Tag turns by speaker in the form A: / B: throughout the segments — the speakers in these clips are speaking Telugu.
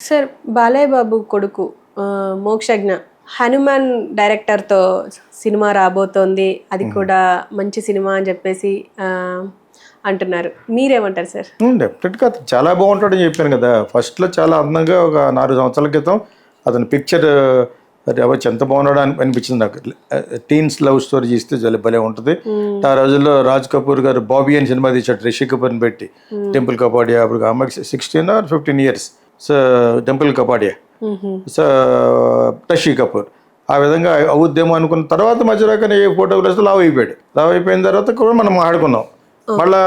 A: సార్ బాలయ్య బాబు కొడుకు మోక్షజ్ఞ హనుమాన్ డైరెక్టర్తో సినిమా రాబోతోంది, అది కూడా మంచి సినిమా అని చెప్పేసి అంటున్నారు. మీరేమంటారు సార్?
B: డెఫినెట్గా చాలా బాగుంటాడని చెప్పాను కదా. ఫస్ట్లో చాలా అందంగా ఒక 4 సంవత్సరాల క్రితం అతని పిక్చర్ అవ్వచ్చు ఎంత బాగున్నాడు అనిపించింది నాకు. టీన్స్ లవ్ స్టోరీ చేస్తే చాలా భలే ఉంటుంది. ఆ రోజుల్లో రాజ్ కపూర్ గారు బాబీ అని సినిమా తీశాడు రిషి కపూర్ని పెట్టి. టెంపుల్ కపాడియా, అప్పుడు అమ్మాయికి 16 or 15 years. So temple Kapadia, so Rishi Kapoor ఆ విధంగా అవుద్దేమో అనుకున్న తర్వాత మధ్యలో కానీ ఏ ఫోటోగ్రాఫ్ లావ్ అయిపోయాడు. లావ్ అయిపోయిన తర్వాత కూడా మనం ఆడుకున్నాం. మళ్ళా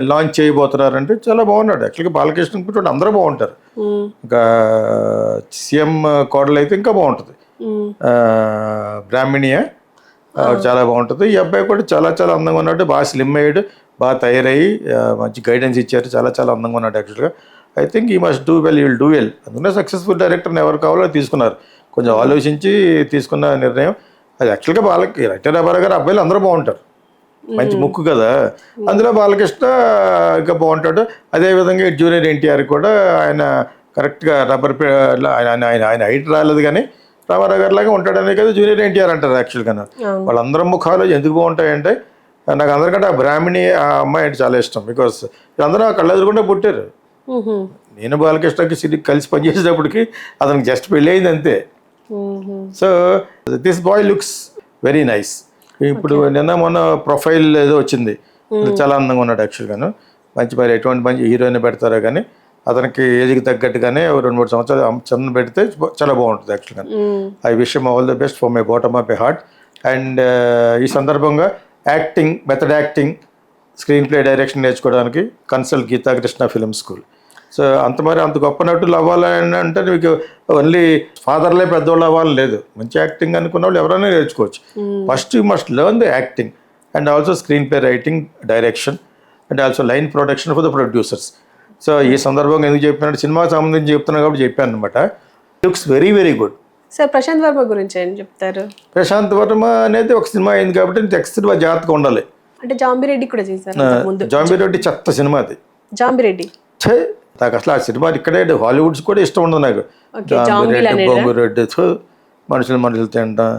B: లాంచ్ చేయబోతున్నారంటే చాలా బాగున్నాడు. యాక్చువల్గా బాలకృష్ణ పుట్టిన అందరూ బాగుంటారు. ఇంకా సీఎం కోడలు అయితే ఇంకా బాగుంటుంది. బ్రాహ్మణియా చాలా బాగుంటుంది. ఈ అబ్బాయి కూడా చాలా చాలా అందంగా ఉన్నాడు. బాగా స్లిమ్ అయ్యాడు, బాగా తయారయ్యి మంచి గైడెన్స్ ఇచ్చారు. చాలా చాలా అందంగా ఉన్నాడు. యాక్చువల్గా ఐ థింక్ ఈ must do well, will do well. అందుకనే సక్సెస్ఫుల్ డైరెక్టర్ని ఎవరు కావాలో తీసుకున్నారు. కొంచెం ఆలోచించి తీసుకున్న నిర్ణయం అది. యాక్చువల్గా రైటర్ రామారావు గారు అబ్బాయిలు అందరూ బాగుంటారు, మంచి ముక్కు కదా. అందులో బాలకృష్ణ ఇంకా బాగుంటాడు. అదేవిధంగా జూనియర్ ఎన్టీఆర్ కూడా ఆయన కరెక్ట్గా ఆయన హైట్ రాలేదు కానీ రామారావు గారి లాగా ఉంటాడనే కదా జూనియర్ ఎన్టీఆర్ అంటారు. యాక్చువల్గా వాళ్ళందరూ ముఖాలు ఎందుకు బాగుంటాయంటే నాకు అందరికంటే ఆ బ్రాహ్మణి ఆ అమ్మాయి అంటే చాలా ఇష్టం. బికాస్ వీళ్ళందరూ ఆ కళ్ళు ఎదురుకుండా పుట్టారు. నేను బాలకృష్ణకి సిరి కలిసి పనిచేసేటప్పటికి అతనికి జస్ట్ పెళ్ళి అయింది అంతే. So this boy looks very nice. ఇప్పుడు నిన్న మొన్న ప్రొఫైల్ ఏదో వచ్చింది, చాలా అందంగా ఉన్నాడు యాక్చువల్గాను. మరి ఎటువంటి మంచి హీరోయిన్ పెడతారో కానీ అతనికి ఏజ్కి తగ్గట్టుగానే 2-3 సంవత్సరాలు చిన్న పెడితే చాలా బాగుంటుంది యాక్చువల్గా. I wish him all the best from my bottom of my heart. And ఈ సందర్భంగా acting, method acting, screenplay direction నేర్చుకోవడానికి consult Geethakrishna film school. So అంత గొప్ప నటులు అవ్వాలని అంటే మీకు ఓన్లీ ఫాదర్లే పెద్దవాళ్ళు అవ్వాలని లేదు. మంచి యాక్టింగ్ అనుకున్న వాళ్ళు ఎవరైనా నేర్చుకోవచ్చు. First you must learn the acting and also screen play writing, direction and also line production for the producers. So ఈ సందర్భంగా ఎందుకు చెప్పినట్టు సినిమాకి సంబంధించి చెప్తున్నాను కాబట్టి చెప్పాను అనమాట. Looks very very good.
A: Sir Prashanth Varma గురించి ఏం చెప్తారు?
B: ప్రశాంత్ వర్మ అనేది ఒక సినిమా అయింది కాబట్టి నెక్స్ట్ సినిమా జాగ్రత్తగా ఉండాలి.
A: అంటే జాంబిరెడ్డి కూడా చేశారు.
B: జాంబిరెడ్డి చెత్త సినిమా అది.
A: జాంబిరెడ్డి
B: నాకు అసలు ఆ సినిమా ఇక్కడే హాలీవుడ్స్ కూడా ఇష్టం ఉండదు నాకు. బొంగురెడ్డి మనుషులు తింటాం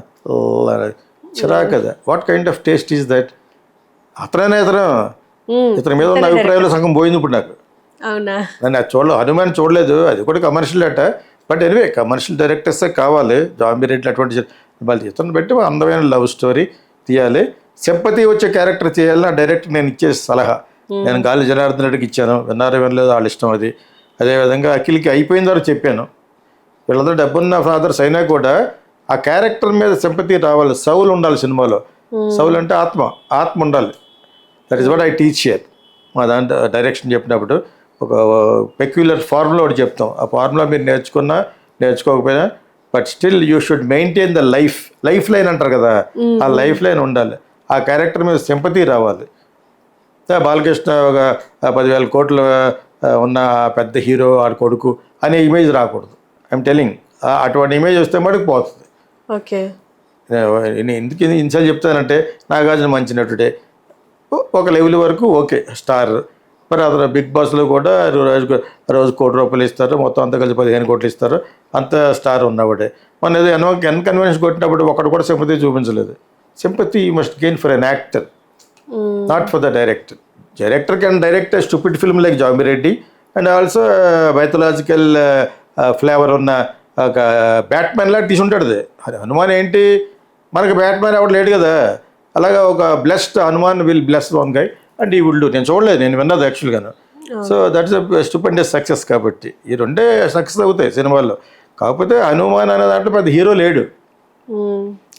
B: చిరా కదా. What kind of taste is that? ఇతని మీద ఉన్న అభిప్రాయాలు సగం పోయింది ఇప్పుడు నాకు. నేను అది హనుమాన్ చూడలేదు, అది కూడా కమర్షియల్ అట. బట్ ఎనివే కమర్షియల్ డైరెక్టర్సే కావాలి. జాంబిరెడ్డి అటువంటి వాళ్ళు ఇతను పెట్టి అందమైన లవ్ స్టోరీ తీయాలి, సింపతి వచ్చే క్యారెక్టర్ చేయాలని డైరెక్టర్ నేను ఇచ్చే సలహా. నేను గాలి జనార్దన్ రెడ్డికి ఇచ్చాను, వినలేదు, వాళ్ళ ఇష్టం అది. అదేవిధంగా అఖిల్కి అయిపోయిన తర్వాత చెప్పాను. వీళ్ళందరూ డబ్బున్న ఫాదర్స్ అయినా కూడా ఆ క్యారెక్టర్ మీద సింపతి రావాలి. సౌల్ ఉండాలి సినిమాలో. సౌల్ అంటే ఆత్మ ఉండాలి. That is what I teach here. మా దాంట్లో డైరెక్షన్ చెప్పినప్పుడు ఒక పెక్యులర్ ఫార్ములా ఒకటి చెప్తాం. ఆ ఫార్ములా మీరు నేర్చుకోకపోయినా but still you should maintain the lifeline అంటారు కదా, ఆ లైఫ్ లైన్ ఉండాలి. ఆ క్యారెక్టర్ మీద సింపతి రావాలి. బాలకృష్ణ ఒక 10,000 కోట్లు ఉన్న పెద్ద హీరో ఆడ కొడుకు అనే ఇమేజ్ రాకూడదు. ఐఎమ్ టెలింగ్, అటువంటి ఇమేజ్ వస్తే మటుకు పోతుంది.
A: ఓకే,
B: నేను ఎందుకు ఇన్సార్లు చెప్తానంటే నాగార్జున మంచి నటుడే, ఒక లెవెల్ వరకు ఓకే స్టార్. మరి అతను బిగ్ బాస్లో కూడా రోజు 1 కోటి రూపాయలు ఇస్తారు, మొత్తం అంతా కలిసి 15 కోట్లు ఇస్తారు, అంత స్టార్ ఉన్నవాడే. మన ఏదో కన్వెన్స్ కొట్టినప్పుడు ఒకటి కూడా సింపతి చూపించలేదు. Sympathy you must gain for an actor, not for the director. Director can direct a stupid film like Jambireddy and also mythological flavor ఉన్న ఒక బ్యాట్మెన్ లాగా తీసుంటాడు. హనుమాన్ ఏంటి, మనకి బ్యాట్మెన్ ఎవరు లేడు కదా. అలాగా ఒక blessed Hanuman will bless one guy and he will do. నేను చూడలేదు, నేను విన్నది యాక్చువల్గాను. So that's stupendous success. కాబట్టి ఈ రెండే సక్సెస్ అవుతాయి సినిమాల్లో. కాకపోతే హనుమాన్ అనే దాంట్లో పెద్ద హీరో లేడు,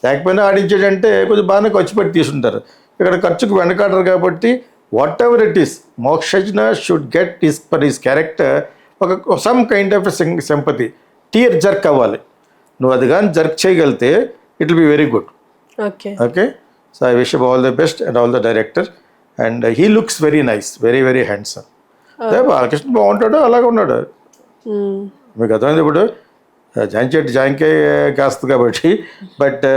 B: లేకపోయినా ఆడించాడంటే కొంచెం బాగానే ఖర్చు పెట్టి తీసుంటారు. ఇక్కడ ఖర్చుకు వెనకాడరు కాబట్టి whatever it is, Mokshagna should get for his character ఒక some kind of sympathy. Tear jerk అవ్వాలి. నువ్వు అది కానీ జర్క్ చేయగలిగితే it will be very good. Okay, so I wish all the best and all the director. And he looks very nice, very very handsome. అదే బాలకృష్ణ బాగుంటాడు, అలాగే ఉన్నాడు. మీకు అర్థమైంది. ఇప్పుడు జాంకే కాస్తుంది కాబట్టి, but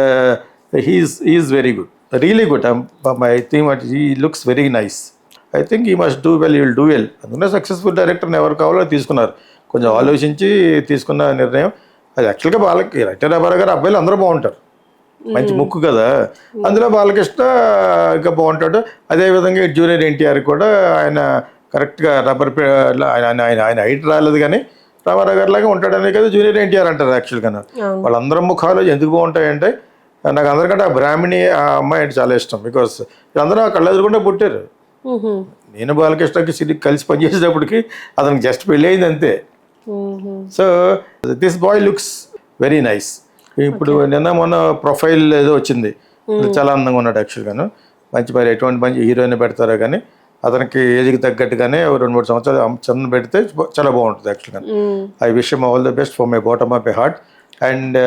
B: he's very good, really good. I think he looks very nice. I think he must do well, he will do well. అందుకనే సక్సెస్ఫుల్ డైరెక్టర్ని ఎవరు కావాలో తీసుకున్నారు. కొంచెం ఆలోచించి తీసుకున్న నిర్ణయం అది. యాక్చువల్గా వాళ్ళకి ఎన్టీ రామారావు గారు అబ్బాయిలు అందరూ బాగుంటారు, మంచి ముక్కు కదా, అందులో బాలకృష్ణ ఇంకా బాగుంటాడు. అదేవిధంగా జూనియర్ ఎన్టీఆర్ కూడా ఆయన కరెక్ట్గా ఆయన హైట్ రాలేదు కానీ రామారావు గారి లాగా ఉంటాడనే కదా జూనియర్ ఎన్టీఆర్ అంటారు యాక్చువల్గా. వాళ్ళందరం ముఖాలు ఎందుకు బాగుంటాయంటే నాకు అందరికంటే ఆ బ్రాహ్మణి ఆ అమ్మాయి అంటే చాలా ఇష్టం. బికాస్ వీళ్ళందరూ కళ్ళు ఎదురుకుండా పుట్టారు. నేను బాలకృష్ణకి సిరికి కలిసి పనిచేసేటప్పటికి అతనికి జస్ట్ పెళ్ళి అయింది అంతే. So this boy looks very nice. ఇప్పుడు నిన్న మొన్న ప్రొఫైల్ ఏదో వచ్చింది, చాలా అందంగా ఉన్నాడు యాక్చువల్గాను. మరి ఎటువంటి మంచి హీరోయిన్ పెడతారో కానీ అతనికి ఏజ్కి తగ్గట్టుగానే 2-3 సంవత్సరాలు చిన్న పెడితే చాలా బాగుంటుంది యాక్చువల్గా. I wish him all the best from my bottom of my heart. And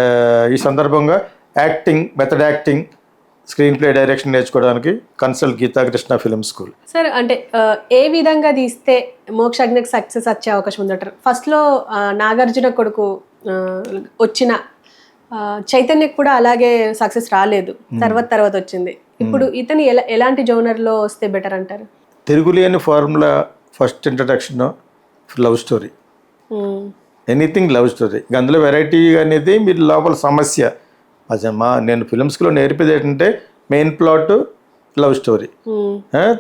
B: ఈ సందర్భంగా acting, method acting, screenplay direction నేర్చుకోవడానికి consult Geethakrishna film school.
A: Sir అంటే ఏ విధంగా తీస్తే మోక్షజ్ఞకి సక్సెస్ వచ్చే అవకాశం ఉందంటారు? ఫస్ట్లో నాగార్జున కొడుకు వచ్చిన చైతన్యకి కూడా అలాగే సక్సెస్ రాలేదు, తర్వాత వచ్చింది. ఇప్పుడు ఇతను ఎలాంటి జోనర్లో వస్తే బెటర్ అంటారు?
B: తిరుగులేని formula first introduction love story, anything love story. అందులో వెరైటీ అనేది మీరు లోపల సమస్య. నేను ఫిల్మ్ స్కూల్లో నేర్పేది ఏంటంటే మెయిన్ ప్లాట్ లవ్ స్టోరీ,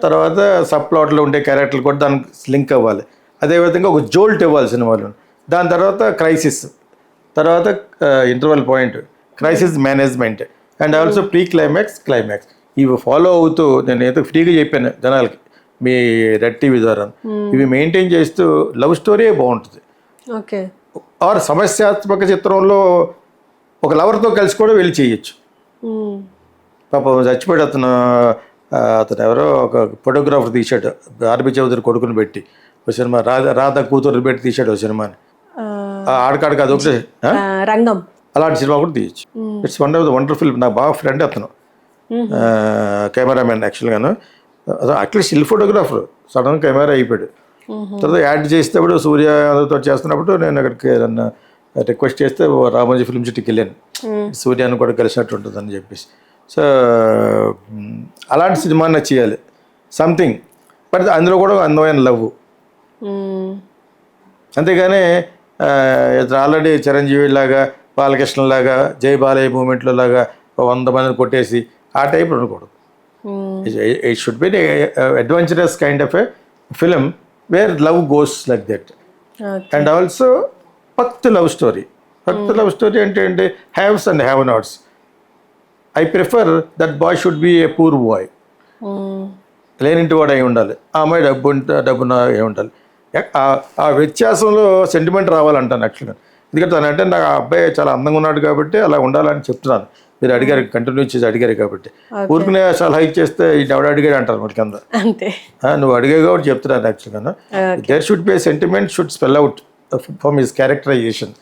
B: తర్వాత సబ్ ప్లాట్లో ఉండే క్యారెక్టర్లు కూడా దానికి లింక్ అవ్వాలి. అదేవిధంగా ఒక జోల్ట్ ఇవ్వాలి సినిమాలో. దాని తర్వాత క్రైసిస్, తర్వాత interval point, crisis management, and also pre climax, climax. ఇవి ఫాలో అవుతూ నేను ఏదో ఫ్రీగా చెప్పాను జనాలకి మీ రెడ్ టీవీ ద్వారా. ఇవి మెయింటైన్ చేస్తూ లవ్ స్టోరీ బాగుంటుంది.
A: ఓకే.
B: ఆర్ సమస్యాత్మక చిత్రంలో ఒక లవర్తో కలిసి కూడా వెళ్ళి చేయొచ్చు. పాపం చచ్చిపోయాడు అతను ఎవరో ఒక ఫోటోగ్రాఫర్ తీశాడు, ఆర్బి చౌదరి కొడుకుని పెట్టి ఒక సినిమా, రాధా కూతురు పెట్టి తీశాడు ఒక సినిమాని. ఆడకాడికి అది ఒకటి
A: రంగం,
B: అలాంటి సినిమా కూడా తీయచ్చు. It's one of the wonderful. నా బాగా ఫ్రెండ్ అతను, కెమెరామెన్ యాక్చువల్గాను. At least still photographer, sudden camera అయిపోయాడు. తర్వాత యాడ్ చేసేటప్పుడు సూర్యతో చేస్తున్నప్పుడు నేను అక్కడికి రిక్వెస్ట్ చేస్తే రామోజీ ఫిల్మ్ సిటీకి వెళ్ళాను, సూర్యాన్ని కూడా కలిసినట్టు ఉంటుంది అని చెప్పేసి. సో అలాంటి సినిమాని చేయాలి సంథింగ్, బట్ అందులో కూడా అందమైన లవ్. అంతేగాని ఆల్రెడీ చిరంజీవి లాగా, బాలకృష్ణ లాగా, జై బాలయ్య మూమెంట్లో లాగా 100 మందిని కొట్టేసి ఆ టైప్ ఉండకూడదు. It should be adventurous kind of a film where love goes like that. And also ఫక్త్ లవ్ స్టోరీ. ఫక్త్ లవ్ స్టోరీ అంటే haves and have nots. I prefer that boy should be a poor boy, లేనింటి వాడు అయి ఉండాలి. ఆ అమ్మాయి డబ్బున అయి ఉండాలి. ఆ వ్యత్యాసంలో సెంటిమెంట్ రావాలంటాను యాక్చువల్గా. ఎందుకంటే తనంటే నాకు ఆ అబ్బాయి చాలా అందంగా ఉన్నాడు కాబట్టి అలా ఉండాలని చెప్తున్నాను. మీరు అడిగారు, కంటిన్యూ చేసి అడిగారు కాబట్టి. ఊరికనే సలహా ఇచ్చేస్తే ఎవడు అడిగాడు అంటారు మనకి అందరూ. నువ్వు అడిగావు కాబట్టి చెప్తున్నాను యాక్చువల్గా. There should be sentiment should spell out from his characterisation.